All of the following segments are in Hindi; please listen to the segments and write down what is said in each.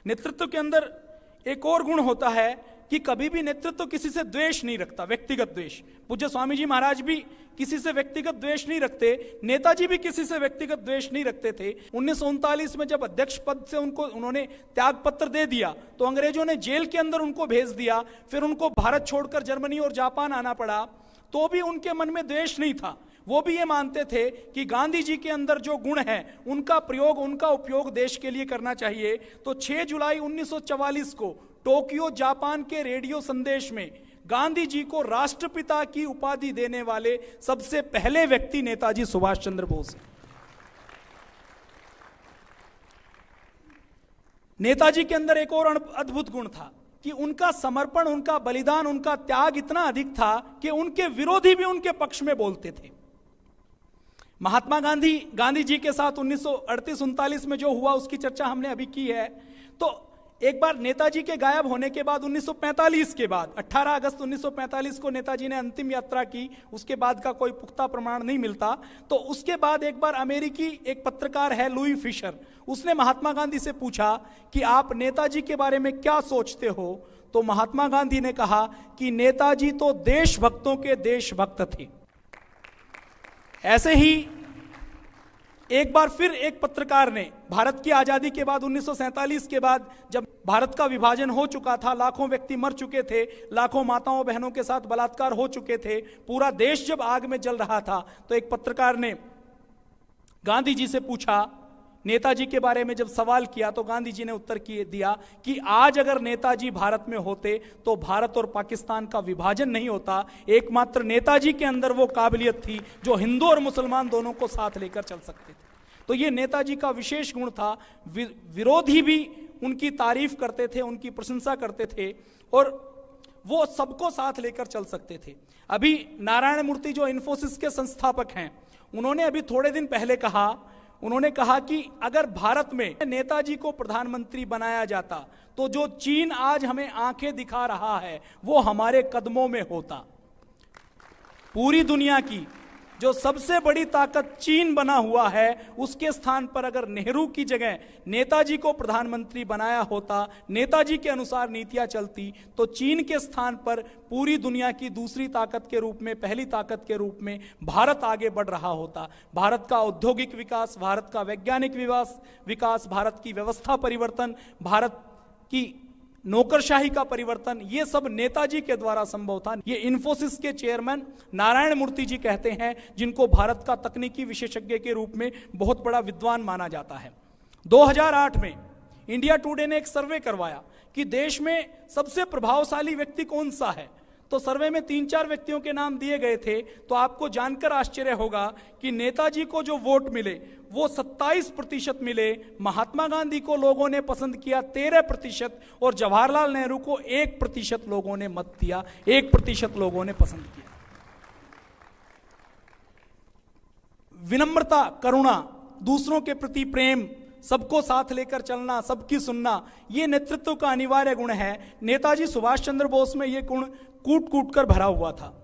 नेतृत्व के अंदर एक और गुण होता है कि कभी भी नेतृत्व किसी से द्वेष नहीं रखता, व्यक्तिगत द्वेष। पूज्य स्वामी जी महाराज भी किसी से व्यक्तिगत द्वेष नहीं रखते, नेताजी भी किसी से व्यक्तिगत द्वेष नहीं रखते थे। 1939 में जब अध्यक्ष पद से उन्होंने त्याग पत्र दे दिया तो अंग्रेजों ने जेल के अंदर उनको भेज दिया, फिर उनको भारत छोड़कर जर्मनी और जापान आना पड़ा, तो भी उनके मन में द्वेष नहीं था। वो भी ये मानते थे कि गांधी जी के अंदर जो गुण है उनका प्रयोग, उनका उपयोग देश के लिए करना चाहिए। तो 6 जुलाई 1944 को टोक्यो जापान के रेडियो संदेश में गांधी जी को राष्ट्रपिता की उपाधि देने वाले सबसे पहले व्यक्ति नेताजी सुभाष चंद्र बोस। नेताजी के अंदर एक और अद्भुत गुण था कि उनका समर्पण, उनका बलिदान, उनका त्याग इतना अधिक था कि उनके विरोधी भी उनके पक्ष में बोलते थे। महात्मा गांधी जी के साथ 1938-39 में जो हुआ उसकी चर्चा हमने अभी की है। तो एक बार नेताजी के गायब होने के बाद 1945 के बाद 18 अगस्त 1945 को नेताजी ने अंतिम यात्रा की, उसके बाद का कोई पुख्ता प्रमाण नहीं मिलता। तो उसके बाद एक बार अमेरिकी एक पत्रकार है लुई फिशर, उसने महात्मा गांधी से पूछा कि आप नेताजी के बारे में क्या सोचते हो। तो महात्मा गांधी ने कहा कि नेताजी तो देशभक्तों के देशभक्त थे। ऐसे ही एक बार फिर एक पत्रकार ने भारत की आजादी के बाद 1947 के बाद जब भारत का विभाजन हो चुका था, लाखों व्यक्ति मर चुके थे, लाखों माताओं बहनों के साथ बलात्कार हो चुके थे, पूरा देश जब आग में जल रहा था, तो एक पत्रकार ने गांधी जी से पूछा, नेताजी के बारे में जब सवाल किया तो गांधी जी ने उत्तर दिया कि आज अगर नेताजी भारत में होते तो भारत और पाकिस्तान का विभाजन नहीं होता। एकमात्र नेताजी के अंदर वो काबिलियत थी जो हिंदू और मुसलमान दोनों को साथ लेकर चल सकते थे। तो ये नेताजी का विशेष गुण था। विरोधी भी उनकी तारीफ करते थे, उनकी प्रशंसा करते थे और वो सबको साथ लेकर चल सकते थे। अभी नारायण मूर्ति जो इन्फोसिस के संस्थापक हैं, उन्होंने अभी थोड़े दिन पहले कहा कि अगर भारत में नेताजी को प्रधानमंत्री बनाया जाता तो जो चीन आज हमें आंखें दिखा रहा है वो हमारे कदमों में होता। पूरी दुनिया की जो सबसे बड़ी ताकत चीन बना हुआ है, उसके स्थान पर अगर नेहरू की जगह नेताजी को प्रधानमंत्री बनाया होता, नेताजी के अनुसार नीतियां चलती, तो चीन के स्थान पर पूरी दुनिया की दूसरी ताकत के रूप में, पहली ताकत के रूप में भारत आगे बढ़ रहा होता। भारत का औद्योगिक विकास, भारत का वैज्ञानिक विकास, भारत की व्यवस्था परिवर्तन, भारत की नौकरशाही का परिवर्तन, ये सब नेताजी के द्वारा संभव था। ये इन्फोसिस के चेयरमैन नारायण मूर्ति जी कहते हैं, जिनको भारत का तकनीकी विशेषज्ञ के रूप में बहुत बड़ा विद्वान माना जाता है। 2008 में इंडिया टुडे ने एक सर्वे करवाया कि देश में सबसे प्रभावशाली व्यक्ति कौन सा है। तो सर्वे में 3-4 व्यक्तियों के नाम दिए गए थे। तो आपको जानकर आश्चर्य होगा कि नेताजी को जो वोट मिले वो 27% मिले, महात्मा गांधी को लोगों ने पसंद किया 13% और जवाहरलाल नेहरू को 1% लोगों ने मत दिया, 1% लोगों ने पसंद किया। विनम्रता, करुणा, दूसरों के प्रति प्रेम, सबको साथ लेकर चलना, सबकी सुनना, ये नेतृत्व का अनिवार्य गुण है। नेताजी सुभाष चंद्र बोस में ये गुण कूट कूट कर भरा हुआ था।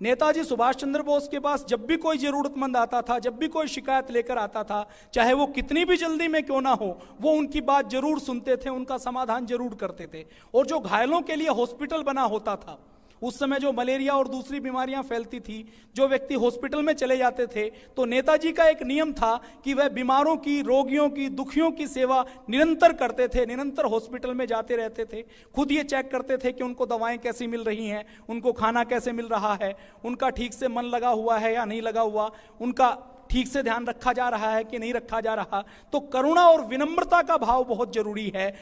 नेताजी सुभाष चंद्र बोस के पास जब भी कोई जरूरतमंद आता था, जब भी कोई शिकायत लेकर आता था, चाहे वो कितनी भी जल्दी में क्यों ना हो, वो उनकी बात जरूर सुनते थे, उनका समाधान जरूर करते थे। और जो घायलों के लिए हॉस्पिटल बना होता था, उस समय जो मलेरिया और दूसरी बीमारियां फैलती थी, जो व्यक्ति हॉस्पिटल में चले जाते थे, तो नेताजी का एक नियम था कि वह बीमारों की, रोगियों की, दुखियों की सेवा निरंतर करते थे, निरंतर हॉस्पिटल में जाते रहते थे। खुद ये चेक करते थे कि उनको दवाएं कैसी मिल रही हैं, उनको खाना कैसे मिल रहा है, उनका ठीक से मन लगा हुआ है या नहीं लगा हुआ, उनका ठीक से ध्यान रखा जा रहा है कि नहीं रखा जा रहा। तो करुणा और विनम्रता का भाव बहुत जरूरी है।